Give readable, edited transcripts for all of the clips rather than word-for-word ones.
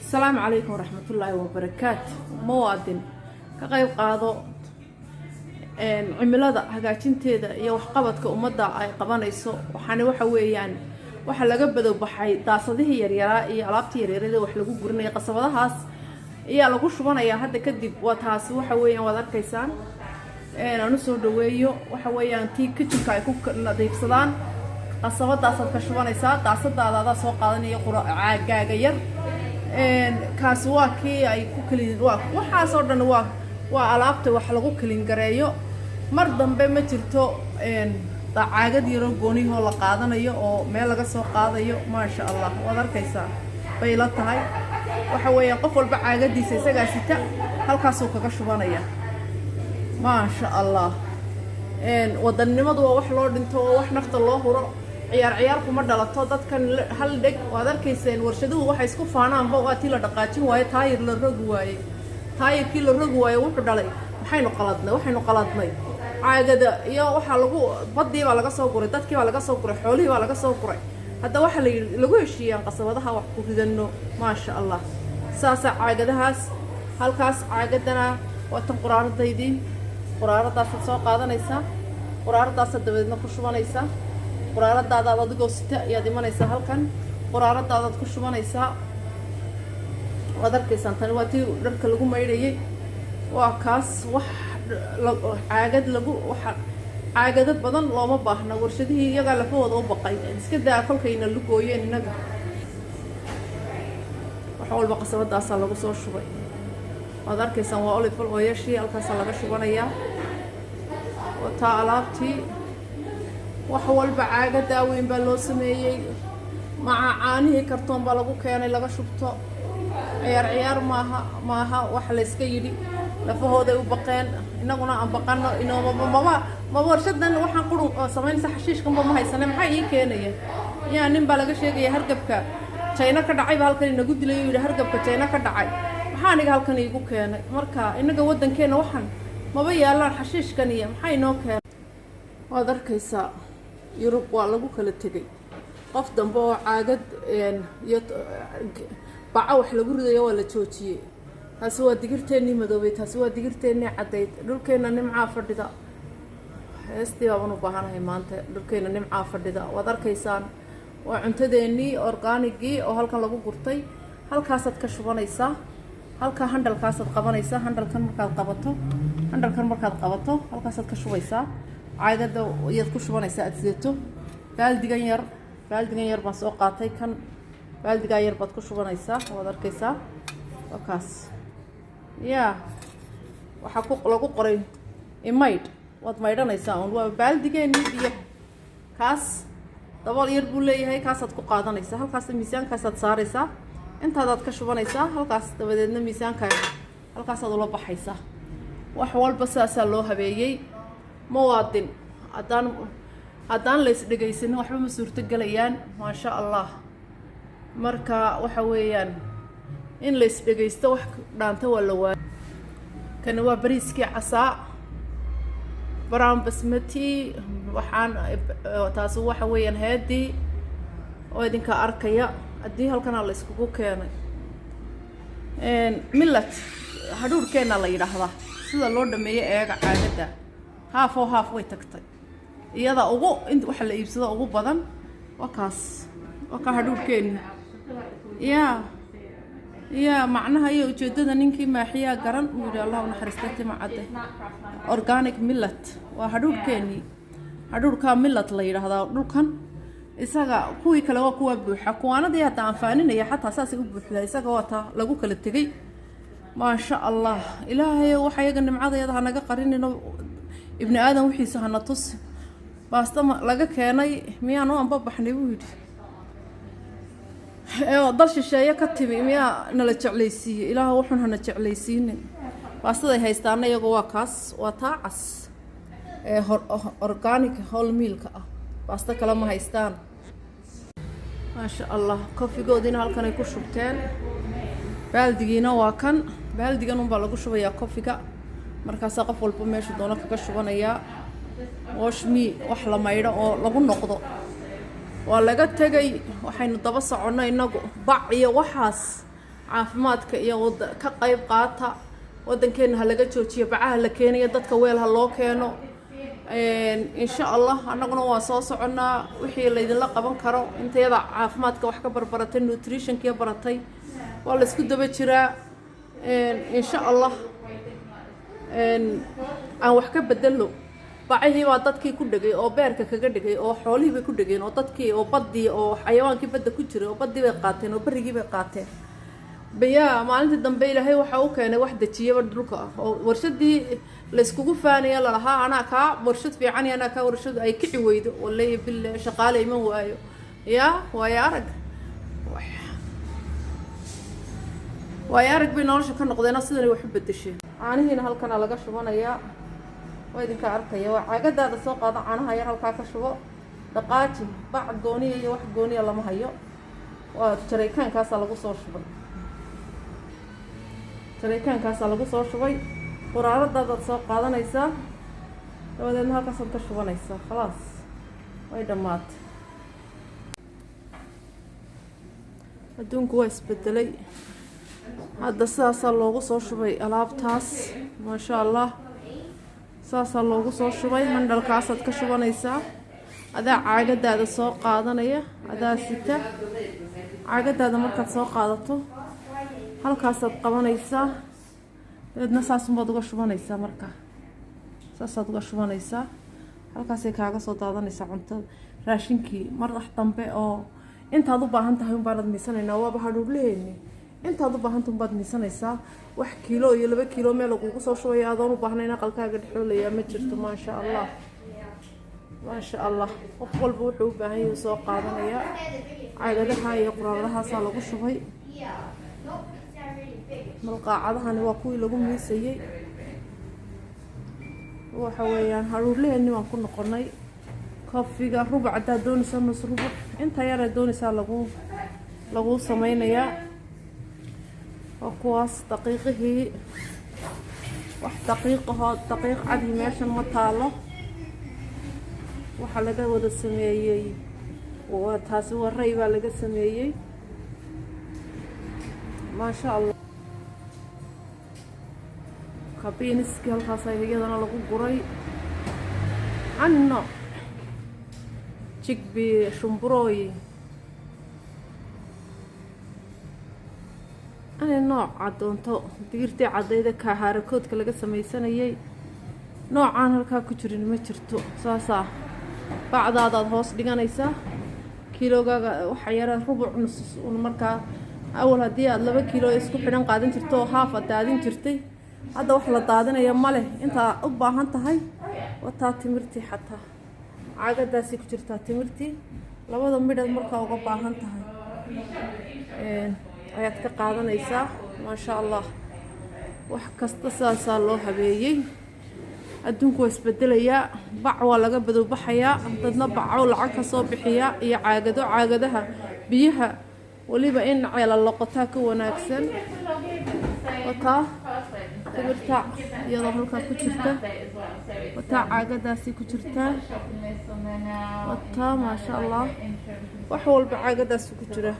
السلام عليكم ورحمة الله وبركاته. مواطن كقيب قاضو cimilada hagaajinteeda iyo waxqabadka ummadda ay qabanayso waxaana waxa weeyaan waxa laga bado baxay daasadihii yaryara iyo alaabtii yaryarada wax lagu gurinayo qasabadahaas ayaa lagu shubanayaa hadda kadib waa taas waxa weeyaan wad arkaysaan aanu soo dhaweeyo waxa weeyaan tii kitchenka ay ku nadiifsadaan qasabadaas aad ka shubanaysaa daasadaada soo qaadanaya caagaaga yar kaas waa kii ay ku kaliin waxa soo dhan waa alaabta wax lagu kalin gareeyo mar dambe ma jirto caagad yar oo gooniyo la qaadanayo oo meel laga soo qaadayo ma sha Allah wad arkaysaa bay la tahay waxa weeyaan qof walba caagadiisa isaga sita halkaas uu kaga shubanaya ma sha Allah wadannimadu waa wax loo dhinto oo wax nafta loo huro ciyaar kuma dhalato dadkan hal dhig wad arkayseen warshaduhu waxay isku faanaanba waa tii la dhaqaajin waayo taayir la rogi waayo taayirkii la rogi waayo wuxuu dhalay waxaynu qaladnay caagada iyo waxa lagu badii baa laga soo guray dadkii baa laga soo guray xoolihii baa laga soo guray hadda waxa lagu heshiiyay qasabadaha wax ku ridano ma sha Allah saasa caagadahaas halkaas caagadana waa tan quraaradaas soo qaadanaysa quraaradaas dabadeedna ku shubanaysa quraaradaada adigoo sita ayaad imanaysaa halkan quraaradaada ku shubanaysa wad arkaysaan tan waa tii dharka lagu maydhayay waa kaas wax caagado badan looma baahna warshadihii iyaga lafahooda u baqay iska daa kolkayna lugooyeen inaga wax walba qasabadaas lagu soo shubay wad arkaysaan waa olive oil halkaas laga shubanayaa wata alaabtii wax walba caagada weyn baa loo sameeyay caanihii kartoon baa lagu keenay laga shubto ciyaar maaha wax la iska yiri lafahooda u baqeen inaguna aan baqano ma warshadan waxaan qurun sameynaysa xashiishkan ma haysanay maxay ii keenayeen yaa nin baa laga sheegay hargabka China ka dhacay halkan inagu dilay yiri hargabka China ka dhacay maxaa aniga halkan iigu keenay marka inaga wadankeena waxan maba yaalaan xashiishkan iyo maxay noo keenay waad arkaysaa Yurub waa lagu kala tagay qof dambe oo caagad iyo baca wax lagu ridayo waa la joojiyay taasi waa digirteennii madoobay taasi waa digirteennii cadayd dhulkeena nimcaa fadhida heestii baan u baahanahay maanta dhulkeena nimcaa fadhida waad arkaysaan waa cuntadeennii organigii oo halkan lagu gurtay halkaasaad ka shubanaysaa halka handalkaasaad qabanaysaa handalkan markaad qabato halkaasaad ka shubaysaa caagada iyaad ku shubanaysaa aad sidato baaldigan yar baan soo qaatay kan baaldiga yar baad ku shubanaysaa waad arkaysaa wakaas waxa lagu qoray imayd waad maydhanaysaa waa baaldigeennii biyo kaas dabal yar buu leeyahay kaasaad ku qaadanaysaa halkaas miisaankaasaad saaraysaa intaadaad ka shubanaysaa halkaas dabadeedna miisaankaaga halkaasaad ula baxaysaa wax walba saasaa loo habeeyey muwaadin haddaan la isdhegaysanin waxba ma suurto galayaan ma sha Allah marka waxa weeyaan in la isdhageysto wax dhaanta waa la waay kana waa bariiskii casaa brown basmati waxaan taas waxa weeyaan heedii oo idinka arkaya hadii halkan la iskugu keenay millet hadhuurkeena la yiraahdaa sida loo dhameeyay eega caagada half way tagtay iyada ugu inta waxa la iibsado ugu badan wakaas waka hadhuurkeena macnaha iyo ujeedada ninkii maaxiyaa garan uu yiri Allah naxariistay macade organic millet waa hadhuurka millet la yiraahdaa dhulkan isaga kuwii kale waa kuwa buuxa kuwaanadii hadda anfaaninaya xataa saasi u buuxda isaga wata lagu kala tagay ma sha Allah ilaahay waxa yaga nimcadeeda naga qarinino ibn aadan wixiisa hana tus baasta laga keenay miyaan oo anba baxnay buu yiri dal shisheeye ka timi miyaa nala jeclaysiiyey ilaaha wuxuun hana jeclaysiinin baastaday haystaana iyagu waa kaas waa taacas organic whole mealka baasta kale ma haystaan ma sha Allah kofigoodina halkan ay ku shubteen baaldigiina waa kan baaldigan unbaa lagu shubayaa kofiga markaas qof walba meesha doona kaga shubanayaa wash me wax la maydho oo lagu noqdo waa laga tagay waxaynu daba soconay inagu bac iyo waxaas caafimaadka iyo ka qayb qaata wadankeena ha laga joojiyo bacaha la keenayo dadka weel ha loo keeno insha Allah annaguna waa soo soconaa wixii la idin la qaban karo intayada caafimaadka wax ka barbaratay nutritionka baratay waa la isku daba jiraa insha Allah aan wax ka bedelo bacihii baa dadkii ku dhagay oo beerka kaga dhigay oo xoolihii bay ku dhageen oo dadkii oo badii oo xayawaankii badda ku jiray oo badii bay qaateen oo barigii bay qaateen biyaa maalintii dambe Ilaahay waxa uu keenay wax dajiyay dhulka oo warshadii la iskugu faanaya la lahaa ana ka warshad fiican ana ka warshad ay kici weydo wallahi bil shaqaale iman waayo way arag bay nolosha ka noqdeen sidoo wax u bedeshay caanihiina halkan laga shubanaya way idinka arkaya waa caagadaada soo qaada caanaha yar halka ka shubo dhaqaaji bac gooniya iyo wax gooniya lama hayo waa jaraykaankaas lagu soo shubay lagu soo shubay quraaradaada soo qaadanaysaa dabadeedna halkaas ka shubanaysaa khalaas way dhamaatay adduunku waa isbedelay hadda sidaas loogu soo shubay alaabtaas ma sha Allah saas loogu soo shubay handalkaas aad ka shubanaysaa adaa caagadaada soo qaadanaya adaa sita caagadaada markaad soo qaadato halkaas aad qabanaysaa dadna saas uga shubanaysaa marka saas aad uga shubanaysaa halkaas ay kaaga soo daadanaysaa cuntada raashinkii madax dambe oo intaad u baahan tahay baad miisanaynaa waaba hadhuuleeyni intaad u baahan tahay baad miisanaysaa wax kiilo iyo 2 kiilo meel lagu soo shubay adoon u baahnayna qalkaaga dhexoolaya ma jirto ma sha Allah qof walba wuxuu u baahan yahay soo qaadanaya caagadaha iyo quraaradahaas lagu shubay malqaacadahan waa kuwii lagu miisayay waxa weeyaan haruurleeni waan ku noqonay koofiga rubac hadaa doonaysa nus rubac inta yar doonaysa lagu sameeynaya oo kuwaas daqiiqihii wax daqiiq cadi meeshan ma taalo waxa laga wada sameeyay waa taasi waray baa laga sameeyay ma sha Allah kabiiniski halkaas iyadana lagu guray anno jigbi shumburooy ana nooca doonto digirtii cadayda ka harakoodka laga sameeysanayay noocaan halka ku jirin ma jirto saasa bacdaadaad hoos dhiganaysaa kiilogaaga waxa yar rubuc nus markaa awal hadii aad 2 kiilo isku xidhan qaadan jirto haaf daadin jirtay hadda wax la daadinaya male inta u baahan tahay wata timirti xataa caagadaasi ku jirta timirti labada midad marka uga baahan tahay ayaad ka qaadanaysaa ma sha Allah wax kasta saasa loo habeeyay adduunku waa isbedelaya bac waa laga badbaxaya dadna baco lacag ka soo bixiya iyo caagadaha biyaha waliba in ceel loqota ka wanaagsan wata timirta iyadoo halka ku jirta wata caagadaasi ku jirta wata ma sha Allah wax walba caagadaasi ku jira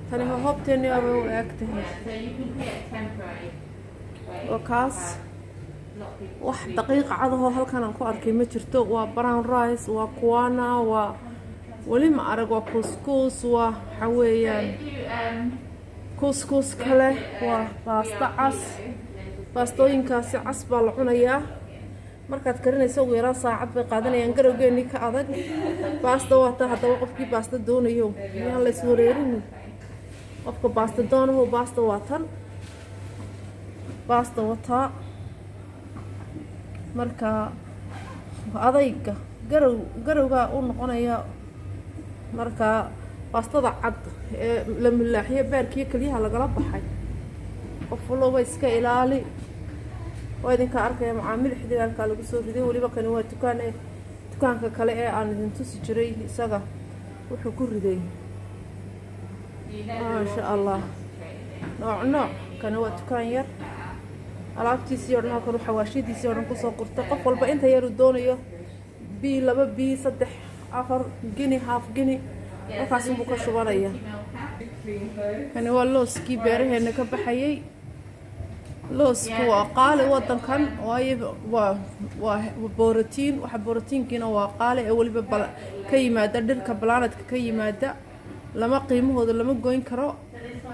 tani hoobteeni waa u eegtahay wakaas wax daqiiq cadaho halkan aan ku arkay ma jirto waa brown rice waa kuwana waa wali ma arag waa couscous waa xaweeyaan couscous kale waa pasta cas pastooyinkaasi cas baa la cunayaa markaad karinayso ugu yaraan saacad bay qaadanayaan garowgeeni ka adag pasta waa taa hadaba qofkii pasta doonayo yaan la iswareerin qofka pasta doonayo pasta waa tan pasta wata marka adayga garowga uu noqonaya marka pastada cad ee la milaaxiyo beerkiyo kaliyaha lagala baxay qof walba iska ilaali waa idinka arkaya macaamil xidhiidhka lagu soo riday waliba kan waa dukaanka kale ee aan idin tusi jiray isaga wuxuu ku riday ma sha Allah nooc kan waa dukaan yar alaabtiisii oo dhan halkan waxa waashidiisii oo dhan ku soo qortay qof walba inta yar uu doonayo B2 B3 4 gini half gini markaas uu ka shubanaya kani waa looskii beeraheena ka baxayay. loosku waa qaali wadankan waayo waa borotiin, waxa borotiinkiina waa qaali ee waliba ka yimaada dhirka planetka ka yimaada, lama qiimahooda lama goyn karo.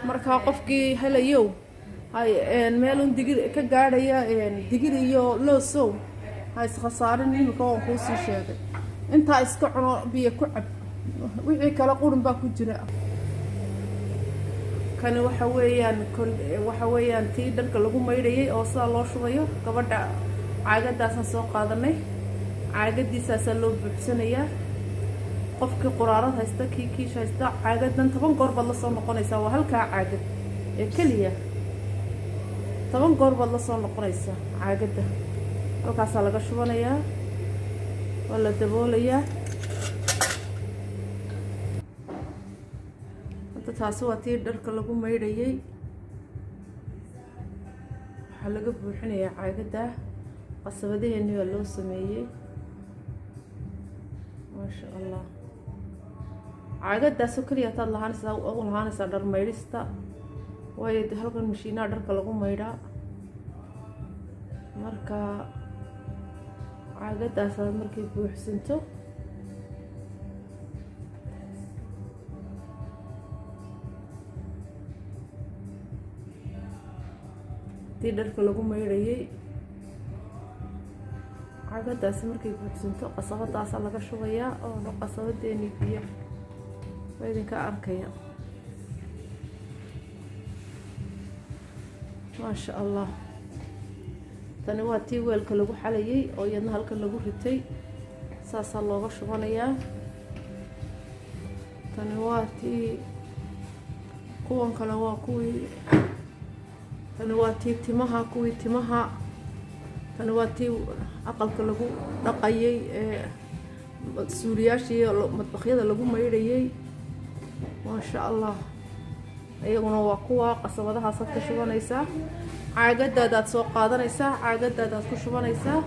marka qofkii helayow meel un digir ka gaadhaya digir iyo loosow ha iskhasaarin. imika waan kuu sii sheegay intaa iska cuno biyo ku cab, wixii kale qurun baa ku jira. kani waxa weeyaan tii dharka lagu maydhayay oo sidaa loo shubayo. gabadha caagadaasaan soo qaadanay, caagadiisaasaa loo buuxsanayaa. qofkii quraarad haysta, kii kiish haysta, caagadan 10 goor baad la soo noqonaysaa. waa halkaa caagad ee keliya 10 goor baad la soo noqonaysaa caagadda. halkaasaa laga shubanayaa, waa la daboolayaa. taasi waa tii dharka lagu maydhayay, waxaa laga buuxinayaa caagadda. qasabadaheeni waa loo sameeyey, maasha allah. caagadaasoo keliya hataad lahaanaysaa dhar maydhista, waayo halkan mashiinaha dharka lagu maydhaa. marka caagadaasaad markay buuxsanto dharka lagu maydhayay, caagadaasi markay buuxsanto qasabadaasaa laga shubayaa. oo qasabadeeni biyo waa idinka arkaya, maasha allah. tani waa tii weelka lagu xalayay oo iyadna halkan lagu ritay, saasaa looga shubanayaa. tani waa tii, kuwan kale waa kuwii, tani waa tii timaha, kuwii timaha. tani waa tii aqalka lagu dhaqayay ee suuliyaashii madbaqyada lagu maydhayay, maasha allah. iyaguna waa kuwa qasabadahaasaad ka shubanaysaa. caagadaadaad soo qaadanaysaa, caagadaadaad ku shubanaysaa.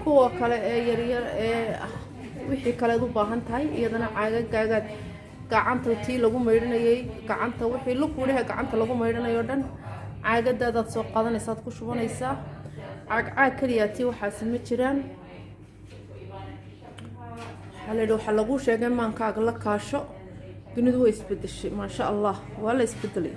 kuwa kale ee yaryar ee wixii kaleed u baahan tahay iyadana caagagaagaad gacanta tii lagu maydhanayay, gacanta wixii lukuulaha gacanta lagu maydhanayo dhan caagadaadaad soo qaadanaysaad ku shubanaysaa. caag keliya tii waxaasi ma jiraan. waxaa lagu sheegay maankaaga la kaasho. dunidu way isbedeshay, maasha allah, waa la isbedelay.